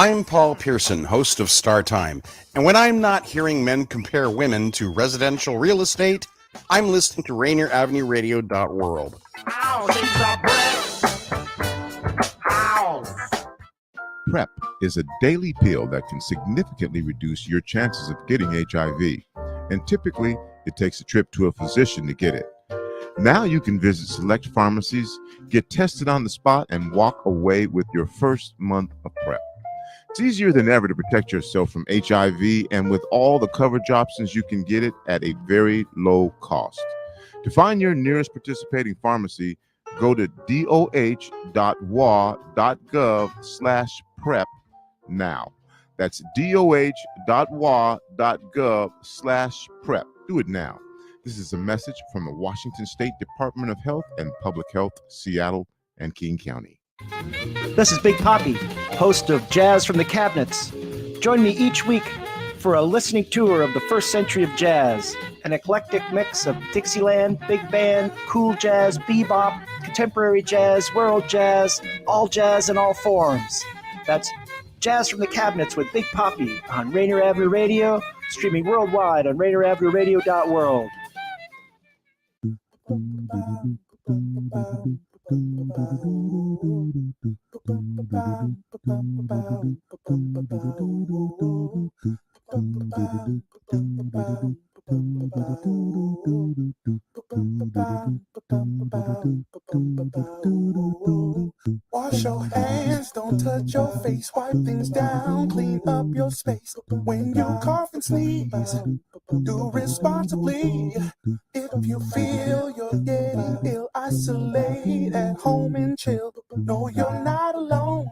I'm Paul Pearson, host of Star Time, and when I'm not hearing men compare women to residential real estate, I'm listening to Rainier Avenue Radio.world. PrEP is a daily pill that can significantly reduce your chances of getting HIV, and typically it takes a trip to a physician to get it. Now you can visit select pharmacies, get tested on the spot, and walk away with your first month of PrEP. It's easier than ever to protect yourself from HIV, and with all the coverage options, you can get it at a very low cost. To find your nearest participating pharmacy, go to doh.wa.gov/PrEP now. That's doh.wa.gov/PrEP. Do it now. This is a message from the Washington State Department of Health and Public Health, Seattle and King County. This is Big Poppy, host of Jazz from the Cabinets. Join me each week for a listening tour of the first century of jazz, an eclectic mix of Dixieland, big band, cool jazz, bebop, contemporary jazz, world jazz, all jazz in all forms. That's Jazz from the Cabinets with Big Poppy on Rainier Avenue Radio, streaming worldwide on RainierAvenueRadio.world. Wash your hands, don't touch your face, wipe things down, clean up your space. When you cough and sneeze, do responsibly. If you feel you're getting ill, isolate at home and chill. No, you're not alone.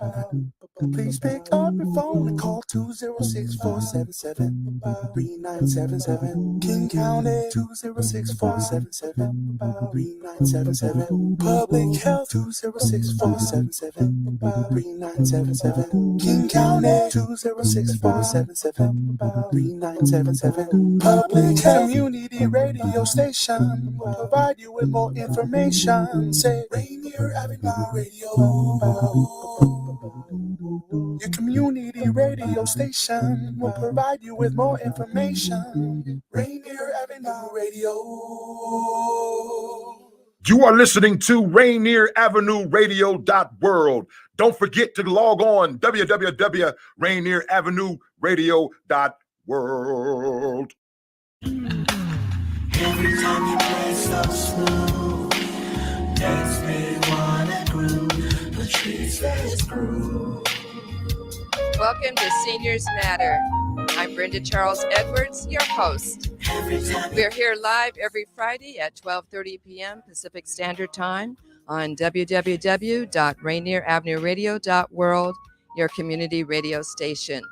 Please pick up your phone and call 206-477-3977. King County 206-477-3977. Public Health 206-477-3977. King County 206-477-3977. Public Health Community Radio Station will provide you with more information. Say Rainier Avenue Radio. Your community radio station will provide you with more information. Rainier Avenue Radio. You are listening to Rainier Avenue Radio.world. Don't forget to log on www.RainierAvenueRadio.world. Every time you play so smooth, makes me wanna groove. The tree says groove. Welcome to Seniors Matter. I'm Brenda Charles Edwards, your host. We're here live every Friday at 12:30 p.m. Pacific Standard Time on www.RainierAvenueRadio.world, your community radio station.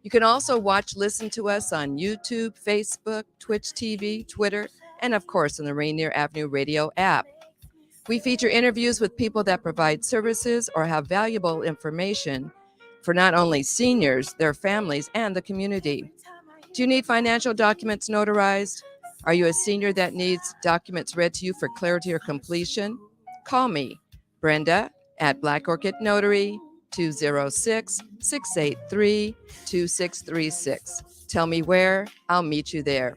You can also listen to us on YouTube, Facebook, Twitch TV, Twitter, and of course on the Rainier Avenue Radio app. We feature interviews with people that provide services or have valuable information for not only seniors, their families, and the community. Do you need financial documents notarized? Are you a senior that needs documents read to you for clarity or completion? Call me, Brenda, at Black Orchid Notary, 206-683-2636. Tell me where, I'll meet you there.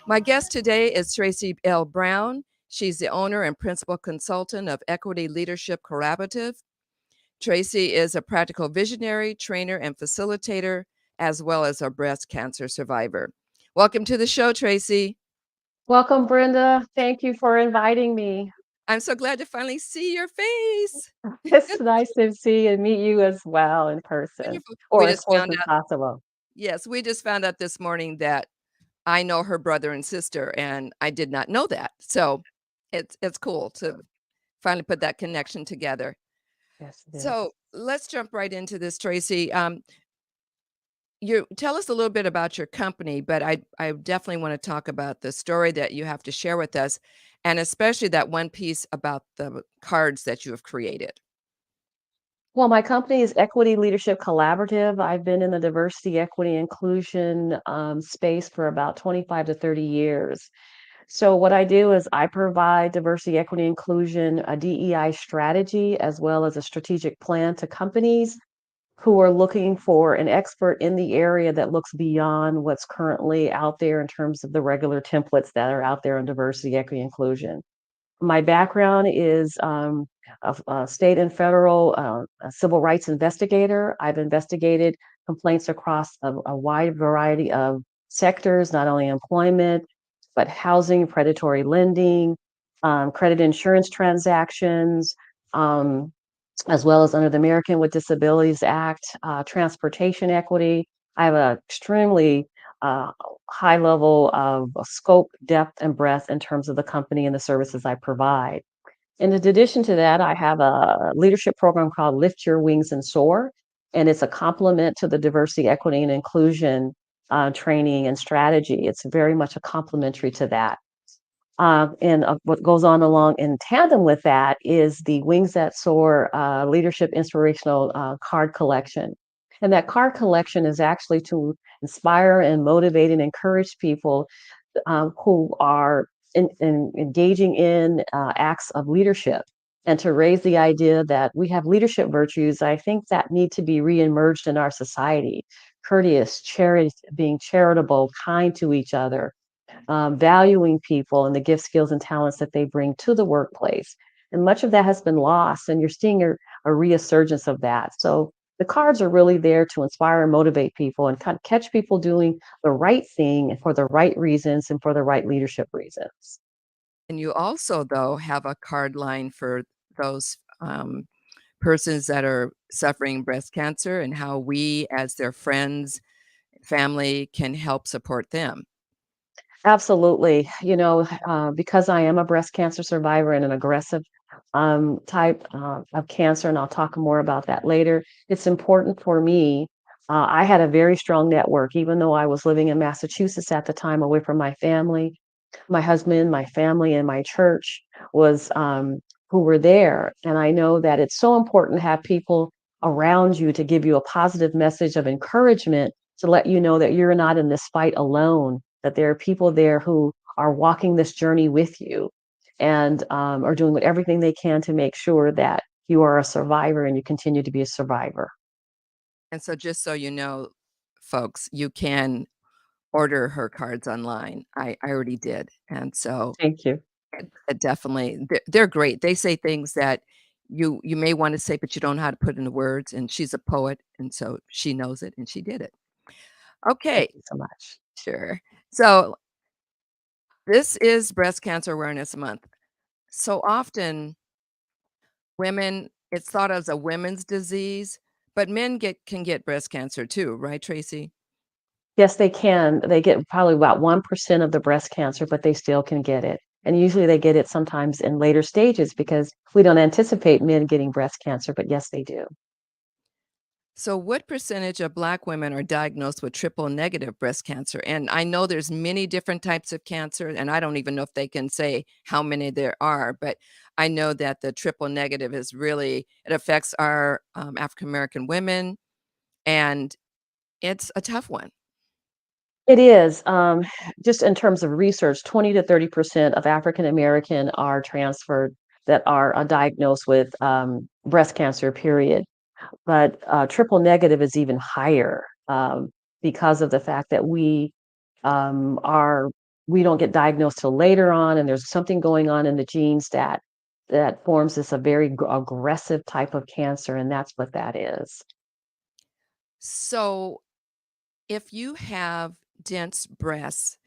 My guest today is Tracy L. Brown. She's the owner and principal consultant of Equity Leadership Collaborative. Tracy is a practical visionary, trainer, and facilitator, as well as a breast cancer survivor. Welcome to the show, Tracy. Welcome, Brenda. Thank you for inviting me. I'm so glad to finally see your face. It's nice to see and meet you as well in person, or as close as possible. Yes, we just found out this morning that I know her brother and sister, and I did not know that. So it's cool to finally put that connection together. Yes, so let's jump right into this, Tracy. You tell us a little bit about your company, but I definitely want to talk about the story that you have to share with us, and especially that one piece about the cards that you have created. Well, my company is Equity Leadership Collaborative. I've been in the diversity, equity, inclusion space for about 25 to 30 years. So what I do is I provide diversity, equity, inclusion, a DEI strategy, as well as a strategic plan to companies who are looking for an expert in the area that looks beyond what's currently out there in terms of the regular templates that are out there on diversity, equity, inclusion. My background is a state and federal a civil rights investigator. I've investigated complaints across a wide variety of sectors, not only employment, but housing, predatory lending, credit insurance transactions, um, as well as under the American with Disabilities Act, transportation equity. I have an extremely uh, high level of scope, depth, and breadth in terms of the company and the services I provide. And in addition to that, I have a leadership program called Lift Your Wings and Soar, and it's a complement to the diversity, equity, and inclusion training and strategy. It's very much a complementary to that. And what goes on along in tandem with that is the Wings That Soar Leadership Inspirational Card Collection. And that card collection is actually to inspire and motivate and encourage people who are engaging in acts of leadership, and to raise the idea that we have leadership virtues, I think, that need to be re-emerged in our society. Courteous, being charitable, kind to each other, valuing people and the gifts, skills, and talents that they bring to the workplace. And much of that has been lost, and you're seeing a resurgence of that. So the cards are really there to inspire and motivate people and kind of catch people doing the right thing for the right reasons and for the right leadership reasons. And you also, though, have a card line for those persons that are suffering breast cancer and how we, as their friends, family, can help support them. Absolutely. Because I am a breast cancer survivor and an aggressive type of cancer, and I'll talk more about that later, it's important for me. I had a very strong network, even though I was living in Massachusetts at the time, away from my family. My husband, my family, and my church was who were there. And I know that it's so important to have people around you to give you a positive message of encouragement, to let you know that you're not in this fight alone, that there are people there who are walking this journey with you and are doing everything they can to make sure that you are a survivor and you continue to be a survivor. And so just so you know, folks, you can order her cards online. I already did. And so Thank you. definitely, they're great. They say things that you may want to say, but you don't know how to put into words. And she's a poet, and so she knows it, and she did it. Thank Okay, you so much. sure. So this is Breast Cancer Awareness Month. So often, women, it's thought of as a women's disease, but men can get breast cancer too, right, Tracy? Yes, they can. They get probably about 1% of the breast cancer, but they still can get it. And usually they get it sometimes in later stages because we don't anticipate men getting breast cancer, but yes, they do. So what percentage of Black women are diagnosed with triple negative breast cancer? And I know there's many different types of cancer, and I don't even know if they can say how many there are, but I know that the triple negative is really, it affects our African American women, and it's a tough one. It is. Just in terms of research, 20 to 30% of African American are transferred that are diagnosed with breast cancer, period. But triple negative is even higher because of the fact that are we don't get diagnosed till later on, and there's something going on in the genes that forms this a very aggressive type of cancer, and that's what that is. So if you have dense breasts,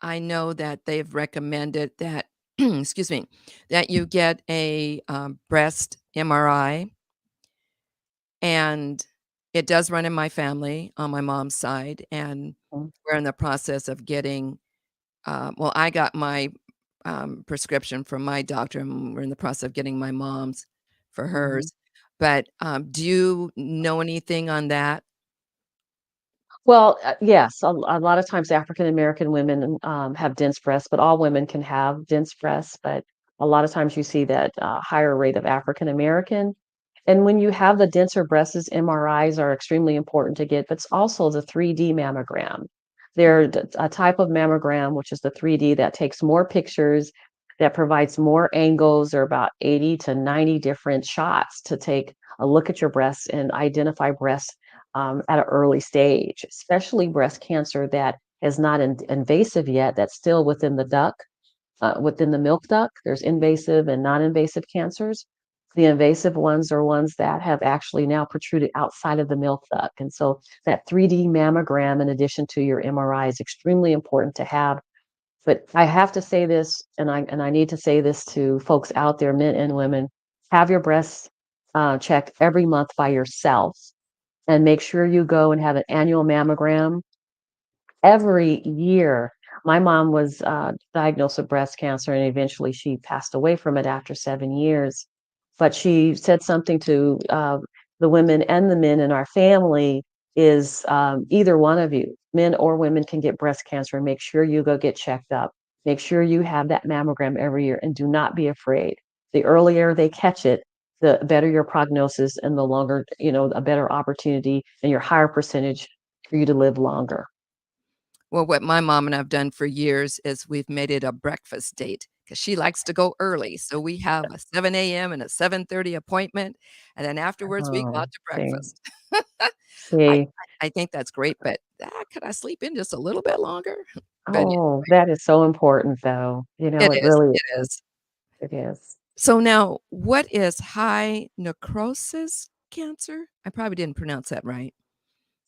I know that they've recommended that, excuse me, that you get a breast MRI, and it does run in my family on my mom's side, and Mm. we're in the process of getting, well, I got my prescription from my doctor, and we're in the process of getting my mom's for Mhm. hers. But do you know anything on that? Well, yes, a lot of times African American women have dense breasts, but all women can have dense breasts. But a lot of times you see that higher rate of African American. And when you have the denser breasts, MRIs are extremely important to get, but it's also the 3D mammogram. They're a type of mammogram, which is the 3D, that takes more pictures, that provides more angles. There are about 80 to 90 different shots to take look at your breasts and identify breasts at an early stage, especially breast cancer that is not invasive yet, that's still within the duct, within the milk duct. There's invasive and non-invasive cancers. The invasive ones are ones that have actually now protruded outside of the milk duct. And so that 3D mammogram, in addition to your MRI, is extremely important to have. But I have to say this, and I need to say this to folks out there, men and women: have your breasts checked every month by yourself, and make sure you go and have an annual mammogram every year. My mom was diagnosed with breast cancer, and eventually she passed away from it after 7 years. But she said something to the women and the men in our family is either one of you, men or women, can get breast cancer, and make sure you go get checked up. Make sure you have that mammogram every year, and do not be afraid. The earlier they catch it, the better your prognosis, and the longer, a better opportunity and your higher percentage for you to live longer. Well, what my mom and I've done for years is we've made it a breakfast date because she likes to go early. So we have a 7 a.m. and a 7:30 appointment, and then afterwards we go Oh, out to see, breakfast. I see. I think that's great, but, could I sleep in just a little bit longer? But Oh, that is so important, though. it It is, really it is. it is. So now what is high necrosis cancer? I probably didn't pronounce that right.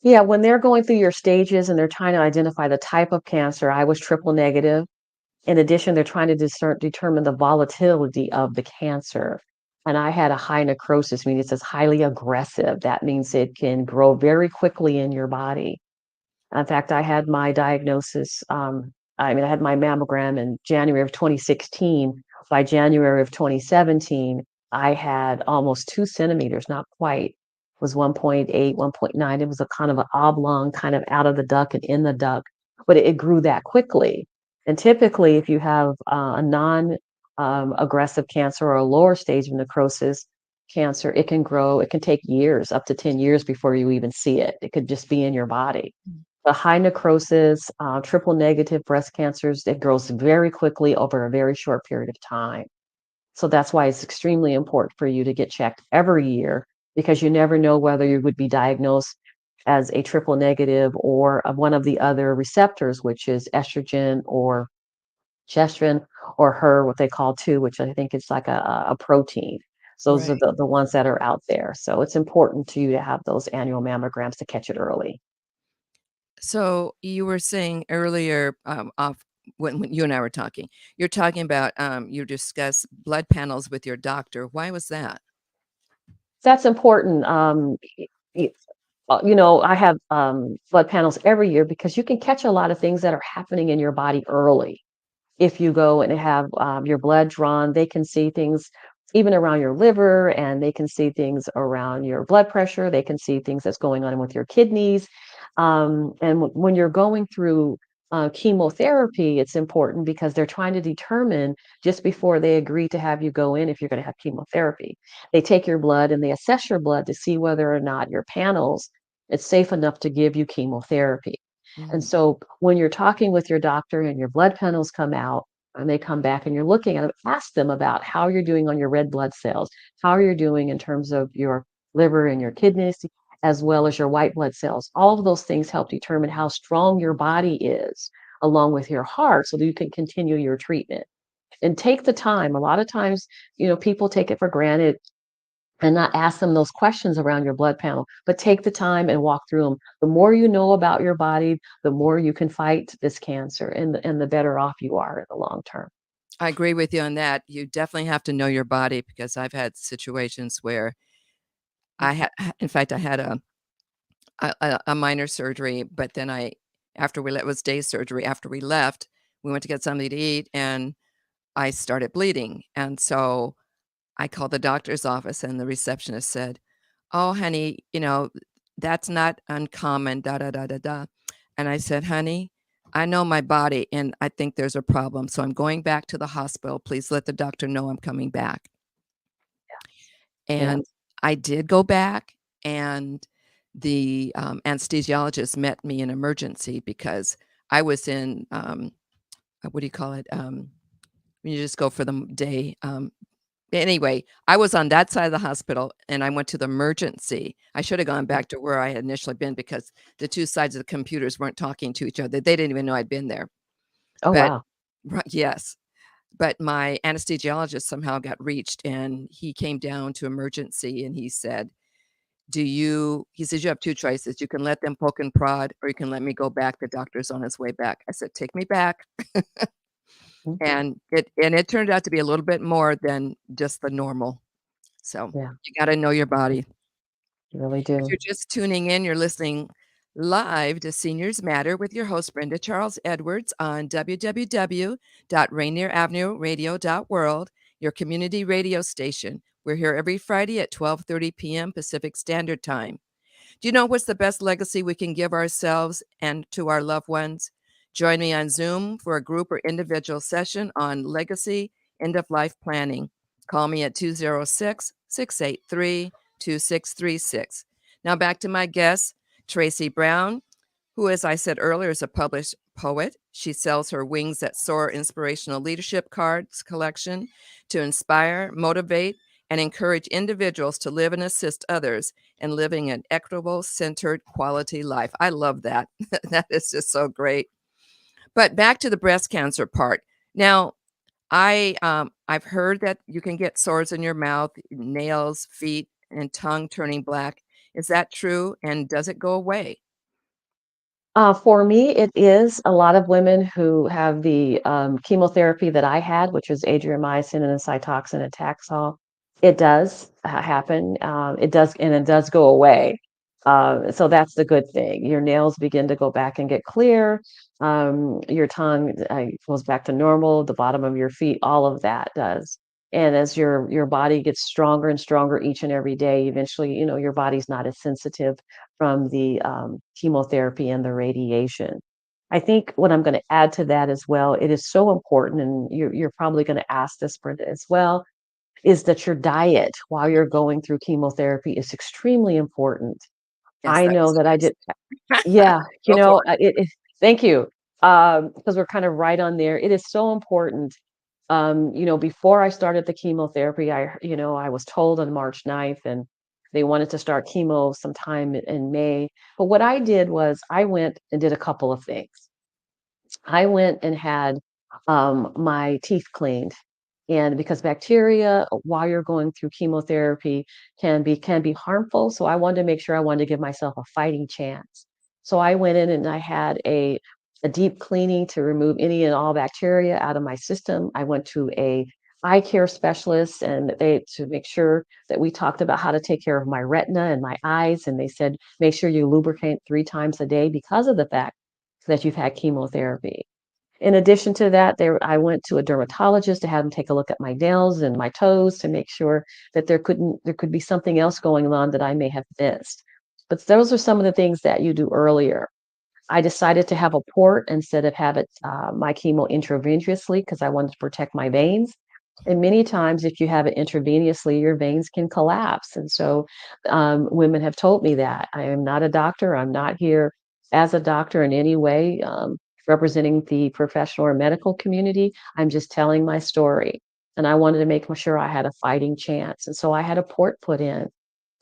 Yeah, when they're going through your stages and they're trying to identify the type of cancer, I was triple negative. In addition, they're trying to determine the volatility of the cancer. And I had a high necrosis, meaning it says highly aggressive. That means it can grow very quickly in your body. In fact, I had my diagnosis, I had my mammogram in January of 2016. By January of 2017, I had almost 2 centimeters, not quite, was 1.8, 1.9. It was a kind of an oblong, kind of out of the duct and in the duct, but it grew that quickly. And typically, if you have a non aggressive cancer or a lower stage of necrosis cancer, it can grow, it can take years, up to 10 years before you even see it. It could just be in your body. The high necrosis, triple negative breast cancers, it grows very quickly over a very short period of time. So that's why it's extremely important for you to get checked every year, because you never know whether you would be diagnosed as a triple negative or of one of the other receptors, which is estrogen or gestrin, or her, what they call two, which I think is like a protein. So those are Right. the ones that are out there. So it's important to you to have those annual mammograms to catch it early. So you were saying earlier, off when you and I were talking, you're talking about, you discuss blood panels with your doctor. Why was that? That's important. Y- I have blood panels every year because you can catch a lot of things that are happening in your body early. If you go and have your blood drawn, they can see things even around your liver, and they can see things around your blood pressure. They can see things that's going on with your kidneys. And when you're going through chemotherapy, it's important because they're trying to determine just before they agree to have you go in if you're going to have chemotherapy. They take your blood and they assess your blood to see whether or not your panels it's safe enough to give you chemotherapy. And Mhm. so when you're talking with your doctor and your blood panels come out and they come back and you're looking at them, ask them about how you're doing on your red blood cells, how you're doing in terms of your liver and your kidneys, as well as your white blood cells. All of those things help determine how strong your body is, along with your heart, so that you can continue your treatment. And take the time. A lot of times, people take it for granted and not ask them those questions around your blood panel, but take the time and walk through them. The more you know about your body, the more you can fight this cancer, and the better off you are in the long term. I agree with you on that. You definitely have to know your body because I've had situations where I had in fact, I had a minor surgery, but then after we it was day surgery, after we left, we went to get something to eat, and I started bleeding, and so I called the doctor's office, and the receptionist said, "Oh, honey, that's not uncommon, da, da, da, da, da." And I said, "Honey, I know my body, and I think there's a problem, so I'm going back to the hospital. Please let the doctor know I'm coming back." Yeah. And I did go back, and the, anesthesiologist met me in emergency because I was in, what do you call it? When you just go for the day, Anyway, I was on that side of the hospital, and I went to the emergency. I should have gone back to where I had initially been because the 2 sides of the computers weren't talking to each other. They didn't even know I'd been there. Oh, But wow. yes. But my anesthesiologist somehow got reached, and he came down to emergency, and he said, he says, "You have 2 choices. You can let them poke and prod, or you can let me go back. The doctor's on his way back." I said, "Take me back." Mhm. And it turned out to be a little bit more than just the normal. So, Yeah, you gotta know your body. you really If do. you're just tuning in, you're listening live to Seniors Matter with your host, Brenda Charles Edwards, on www.rainieravenueradio.world, your community radio station. We're here every Friday at 12:30 p.m. Pacific Standard Time. Do you know what's the best legacy we can give ourselves and to our loved ones? Join me on Zoom for a group or individual session on legacy end of life planning. Call me at 206-683-2636. Now back to my guest, Tracy Brown, who, as I said earlier, is a published poet. She sells her Wings That Soar inspirational leadership cards collection to inspire, motivate, and encourage individuals to live and assist others in living an equitable, centered, quality life. I love that. That is just so great. But back to the breast cancer part. Now, I've heard that you can get sores in your mouth, nails, feet, and tongue turning black. Is that true? And does it go away? For me, it is a lot of women who have the chemotherapy that I had, which was adriamycin and a Cytoxan and Taxol. It does happen. It does go away. So that's the good thing. Your nails begin to go back and get clear. Your tongue goes back to normal. The bottom of your feet, all of that does. And as your body gets stronger and stronger each and every day, eventually, your body's not as sensitive from the chemotherapy and the radiation. I think what I'm going to add to that as well, it is so important, and you're probably going to ask this, Brenda, as well, is that your diet while you're going through chemotherapy is extremely important. Yes, I that know was that the I next did, yeah, go for it. thank you. Because we're kind of right on there. It is so important. Before I started the chemotherapy, I was told on March 9th, and they wanted to start chemo sometime in May. But what I did was I went and did a couple of things. I went and had my teeth cleaned. And because bacteria, while you're going through chemotherapy, can be harmful. So I wanted to give myself a fighting chance. So I went in and I had a deep cleaning to remove any and all bacteria out of my system. I went to a eye care specialist and they to make sure that we talked about how to take care of my retina and my eyes. And they said, make sure you lubricate 3 times a day because of the fact that you've had chemotherapy. In addition to that, I went to a dermatologist to have him take a look at my nails and my toes to make sure that there could be something else going on that I may have missed. But those are some of the things that you do earlier. I decided to have a port instead of have it my chemo intravenously because I wanted to protect my veins. And many times, if you have it intravenously, your veins can collapse. And so, women have told me that. I am not a doctor. I'm not here as a doctor in any way, representing the professional or medical community. I'm just telling my story. And I wanted to make sure I had a fighting chance. And so I had a port put in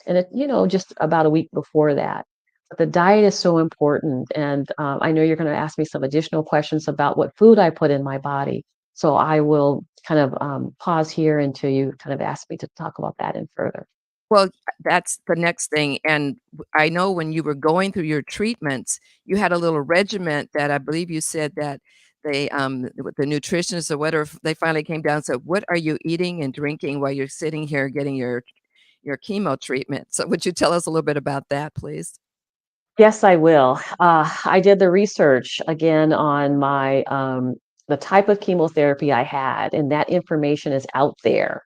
and just about a week before that. But the diet is so important, and I know you're going to ask me some additional questions about what food I put in my body. So I will kind of pause here until you kind of ask me to talk about that in further. Well, that's the next thing, and I know when you were going through your treatments, you had a little regiment that I believe you said that with the nutritionist or whatever, they finally came down and said, "What are you eating and drinking while you're sitting here getting your chemo treatment?" So would you tell us a little bit about that, please? Yes, I will. I did the research again on the type of chemotherapy I had, and that information is out there.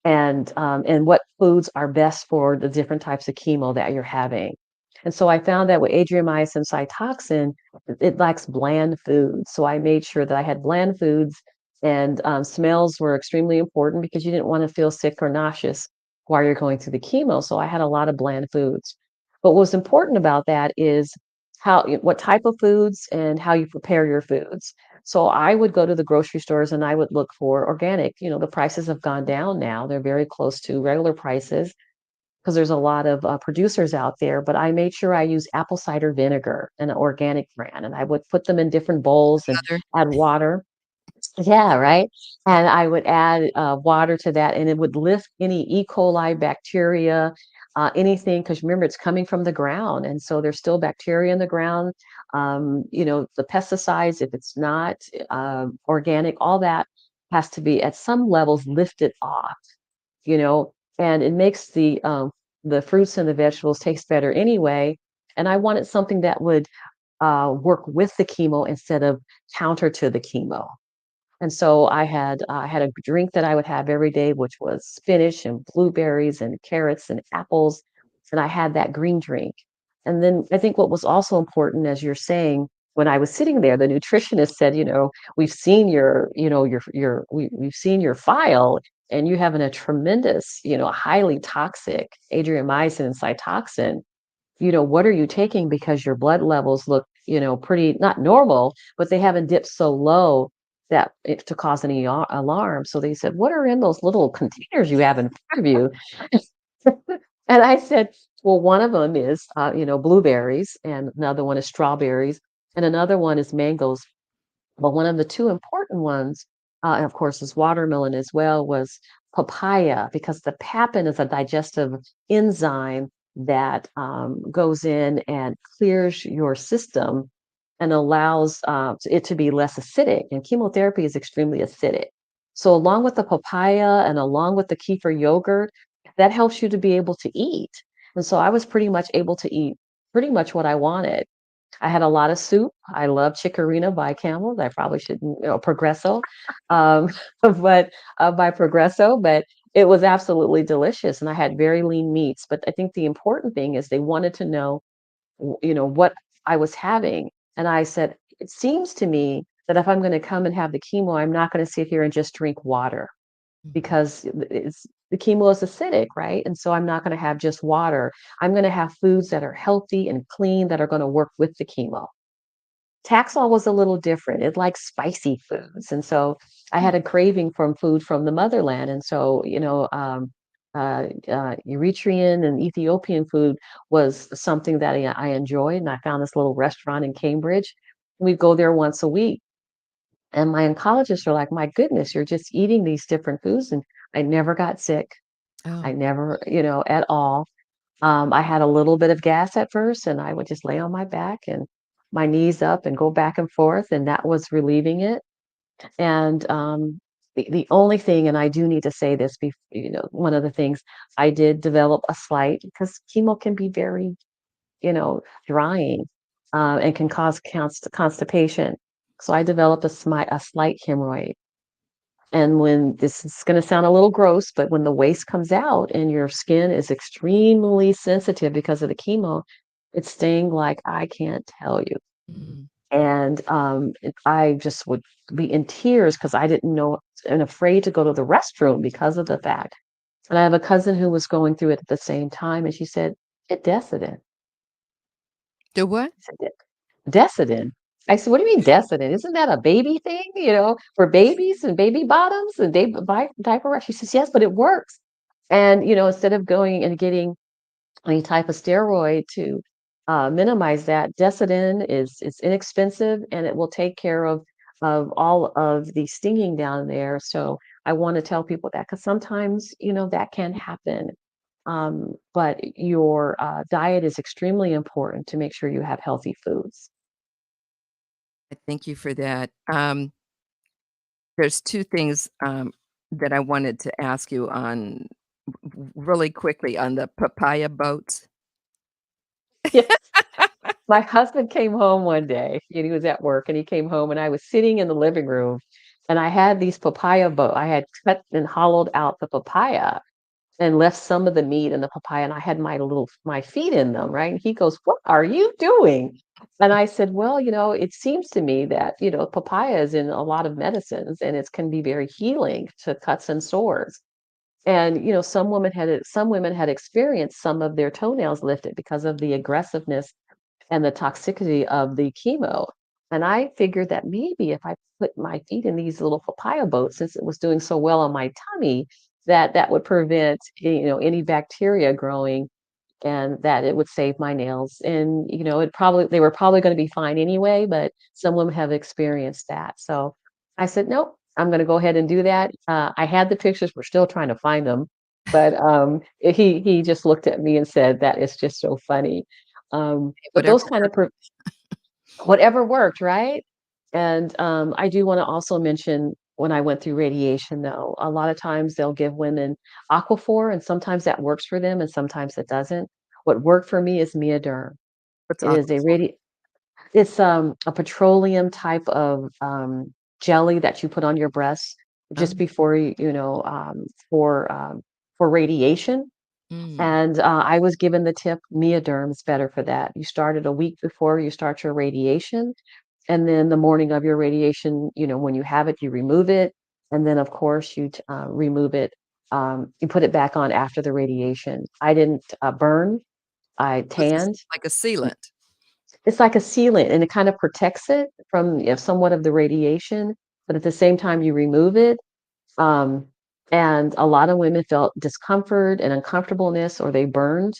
And what foods are best for the different types of chemo that you're having. And so I found that with adriamycin Cytoxan, it lacks bland foods. So I made sure that I had bland foods, and smells were extremely important because you didn't want to feel sick or nauseous while you're going through the chemo. So I had a lot of bland foods. But what's important about that is what type of foods and how you prepare your foods. So I would go to the grocery stores and I would look for organic. The prices have gone down now. They're very close to regular prices because there's a lot of producers out there. But I made sure I use apple cider vinegar, an organic brand, and I would put them in different bowls and Mother. add water. Yeah, right. And I would add water to that, and it would lift any E. coli bacteria, anything, because remember, it's coming from the ground. And so there's still bacteria in the ground. The pesticides, if it's not organic, all that has to be at some levels lifted off, and it makes the fruits and the vegetables taste better anyway. And I wanted something that would work with the chemo instead of counter to the chemo. And so I had a drink that I would have every day, which was spinach and blueberries and carrots and apples, and I had that green drink. And then I think what was also important, as you're saying, when I was sitting there, the nutritionist said, we've seen we've seen your file, and you have a tremendous, highly toxic adriamycin and cytoxin. What are you taking? Because your blood levels look, pretty not normal, but they haven't dipped so low that to cause any alarm. So they said, what are in those little containers you have in front of you? And I said, well, one of them is, blueberries, and another one is strawberries, and another one is mangoes. But one of the two important ones, and of course, is watermelon as well, was papaya, because the papain is a digestive enzyme that goes in and clears your system and allows it to be less acidic. And chemotherapy is extremely acidic. So, along with the papaya and along with the kefir yogurt, that helps you to be able to eat. And so, I was pretty much able to eat pretty much what I wanted. I had a lot of soup. I love Chikorita by Camels. I probably shouldn't, Progresso, um, but by Progresso, but it was absolutely delicious. And I had very lean meats. But I think the important thing is they wanted to know, what I was having. And I said, it seems to me that if I'm going to come and have the chemo, I'm not going to sit here and just drink water because the chemo is acidic, right? And so I'm not going to have just water. I'm going to have foods that are healthy and clean that are going to work with the chemo. Taxol was a little different. It likes spicy foods. And so I had a craving from food from the motherland. And so, Eritrean and Ethiopian food was something that I enjoyed. And I found this little restaurant in Cambridge. We'd go there once a week. And my oncologists are like, my goodness, you're just eating these different foods. And I never got sick. Oh, I never, at all. I had a little bit of gas at first, and I would just lay on my back and my knees up and go back and forth, and that was relieving it. And the only thing, and I do need to say this, one of the things I did develop a slight, because chemo can be very, drying, and can cause constipation. So I developed a slight hemorrhoid. And when this is going to sound a little gross, but when the waste comes out and your skin is extremely sensitive because of the chemo, it's staying like I can't tell you. mm, And I just would be in tears because I didn't know and afraid to go to the restroom because of the fact. And I have a cousin who was going through it at the same time, and she said, "Get Decidin." the what? I said, Decidin. I said, "What do you mean Decidin? Isn't that a baby thing, for babies and baby bottoms and diaper rash?" She says, "Yes, but it works." And, instead of going and getting any type of steroid to minimize that, Decidin is it's inexpensive and it will take care of all of the stinging down there. So I want to tell people that because sometimes, that can happen. But your diet is extremely important to make sure you have healthy foods. Thank you for that. There's 2 things, that I wanted to ask you on really quickly on the papaya boats. Yes. My husband came home one day, and he was at work, and he came home, and I was sitting in the living room, and I had these papaya I had cut and hollowed out the papaya and left some of the meat in the papaya, and I had my feet in them, right? And he goes, "What are you doing?" And I said, "Well, it seems to me that, papaya is in a lot of medicines, and it can be very healing to cuts and sores." And, some women had experienced some of their toenails lifted because of the aggressiveness and the toxicity of the chemo. And I figured that maybe if I put my feet in these little papaya boats, since it was doing so well on my tummy, that that would prevent, any bacteria growing, and that it would save my nails. And, they were probably going to be fine anyway, but some women have experienced that. So I said, nope, I'm going to go ahead and do that. I had the pictures. We're still trying to find them. But he just looked at me and said, that is just so funny. But Whatever those kind of, works. whatever worked, right? And I do want to also mention when I went through radiation, though, a lot of times they'll give women Aquaphor, and sometimes that works for them, and sometimes it doesn't. What worked for me is Mioderm. What's It is Aquaphor? it's a petroleum type of jelly that you put on your breasts just Um, before for radiation. mm, And I was given the tip, Mioderm is better for that. You start it a week before you start your radiation, and then the morning of your radiation, when you have it, you remove it. And then, of course, remove it. You put it back on after the radiation. I didn't burn. I was this tanned. like a sealant? It's like a sealant, and it kind of protects it from, somewhat of the radiation, but at the same time, you remove it. Um, and a lot of women felt discomfort and uncomfortableness, or they burned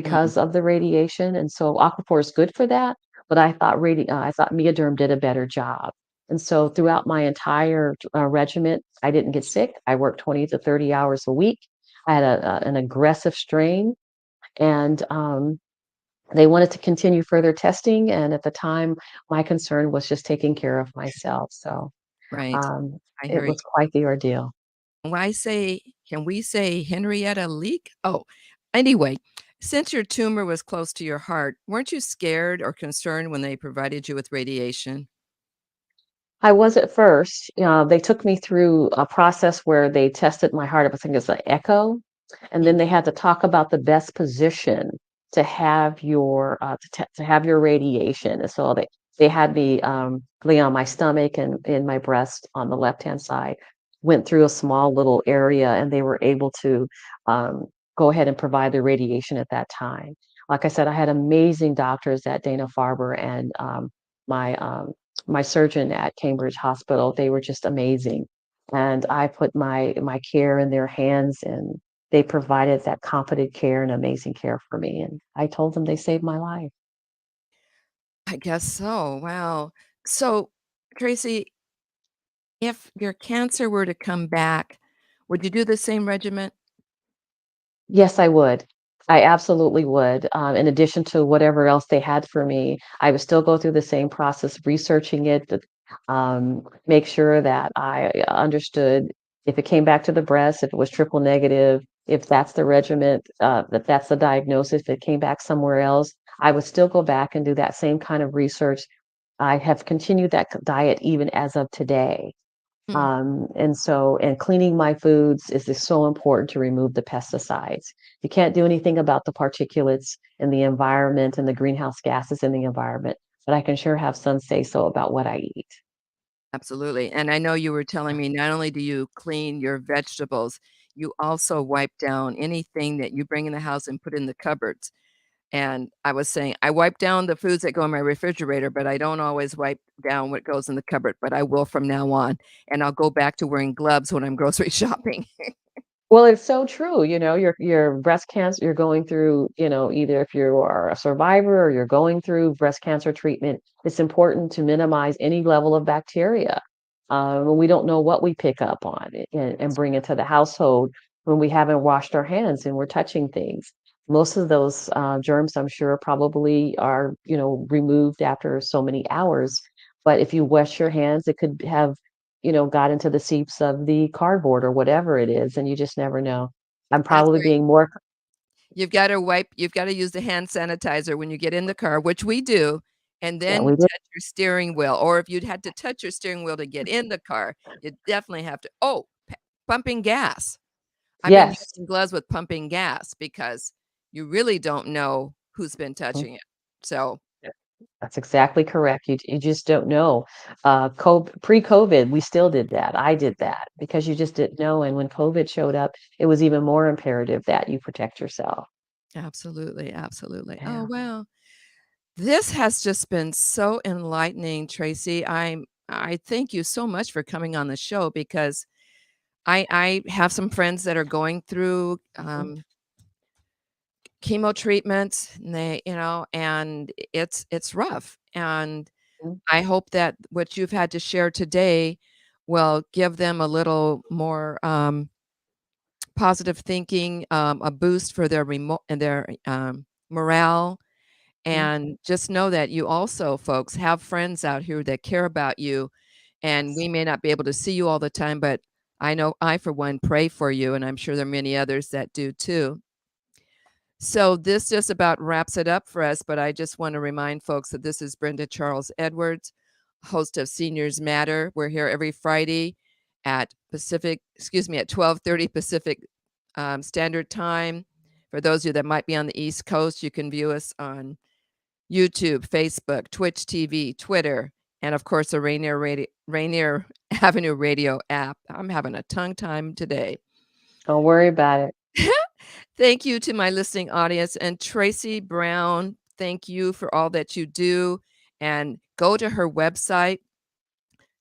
Mm, because of the radiation. And so Aquaphor is good for that. But I thought Mioderm did a better job. And so throughout my entire regiment, I didn't get sick. I worked 20 to 30 hours a week. I had an aggressive strain, and they wanted to continue further testing. And at the time, my concern was just taking care of myself. So right. um, I it hear you. was quite the ordeal. Why say, can we say Henrietta Leak? Oh, anyway, since your tumor was close to your heart, weren't you scared or concerned when they provided you with radiation? I was at first. They took me through a process where they tested my heart. I think it's an echo, and then Mm, they had to talk about the best position to have to have your radiation. And so they had me lay on my stomach and in my breast on the left hand side. Went through a small little area, and they were able to um, go ahead and provide the radiation at that time. Like I said, I had amazing doctors at Dana Farber, and my my surgeon at Cambridge Hospital. They were just amazing. And I put my care in their hands, and they provided that competent care and amazing care for me. And I told them they saved my life. I guess so. Wow. So, Tracy, if your cancer were to come back, would you do the same regimen? Yes, I would. I absolutely would. In addition to whatever else they had for me, I would still go through the same process, researching it, make sure that I understood if it came back to the breast, if it was triple negative, if that's the regimen, that's the diagnosis, if it came back somewhere else, I would still go back and do that same kind of research. I have continued that diet even as of today. Mm, And cleaning my foods is just so important to remove the pesticides. You can't do anything about the particulates in the environment and the greenhouse gases in the environment, but I can sure have some say so about what I eat. absolutely. And I know you were telling me not only do you clean your vegetables, you also wipe down anything that you bring in the house and put in the cupboards. And I was saying, I wipe down the foods that go in my refrigerator, but I don't always wipe down what goes in the cupboard, but I will from now on. And I'll go back to wearing gloves when I'm grocery shopping. Well, it's so true. Your breast cancer, you're going through, either if you are a survivor or you're going through breast cancer treatment, it's important to minimize any level of bacteria. We don't know what we pick up on and bring into the household when we haven't washed our hands and we're touching things. Most of those germs, I'm sure, probably are, removed after so many hours. But if you wash your hands, it could have got into the seeps of the cardboard or whatever it is, and you just never know. I'm That's probably right. being more. You've gotta use the hand sanitizer when you get in the car, which we do, and Yeah, then we did. touch your steering wheel, or if you'd had to touch your steering wheel to get in the car, you definitely have to pumping gas. I've been Yes. using gloves with pumping gas because you really don't know who's been Mhm. touching it. So, Yeah, that's exactly correct. You just don't know. Pre-COVID, we still did that. I did that because you just didn't know, and when COVID showed up, it was even more imperative that you protect yourself. absolutely, absolutely. Oh, Yeah. wow. This has just been so enlightening, Tracy. I thank you so much for coming on the show because I have some friends that are going through chemo treatments, and and it's rough. And Mhm. I hope that what you've had to share today will give them a little more positive thinking, a boost for their morale. Mhm. And just know that you also, folks, have friends out here that care about you. And Yes. we may not be able to see you all the time, but I know I, for one, pray for you, and I'm sure there are many others that do too. So this just about wraps it up for us, but I just want to remind folks that this is Brenda Charles Edwards, host of Seniors Matter. We're here every Friday at 12:30 Pacific Standard Time. For those of you that might be on the East Coast, you can view us on YouTube, Facebook, Twitch TV, Twitter, and of course the Rainier Avenue Radio app. I'm having a tongue time today. Don't worry about it. Thank you to my listening audience. And Tracy Brown, thank you for all that you do. And go to her website.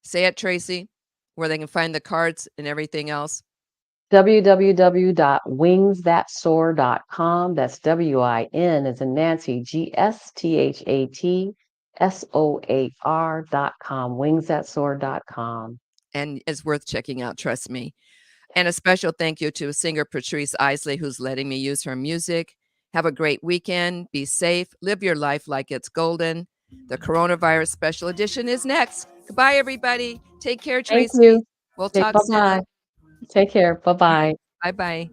Say it, Tracy, where they can find the cards and everything else. www.wingsthatsoar.com. That's WIN as in Nancy, GSTHATSOAR.com. Wingsthatsoar.com. And it's worth checking out, trust me. And a special thank you to singer Patrice Isley, who's letting me use her music. Have a great weekend. Be safe. Live your life like it's golden. The coronavirus special edition is next. Goodbye, everybody. Take care, Thank Tracy. you. We'll Take talk bye-bye. soon. Take care. Bye-bye. Bye-bye.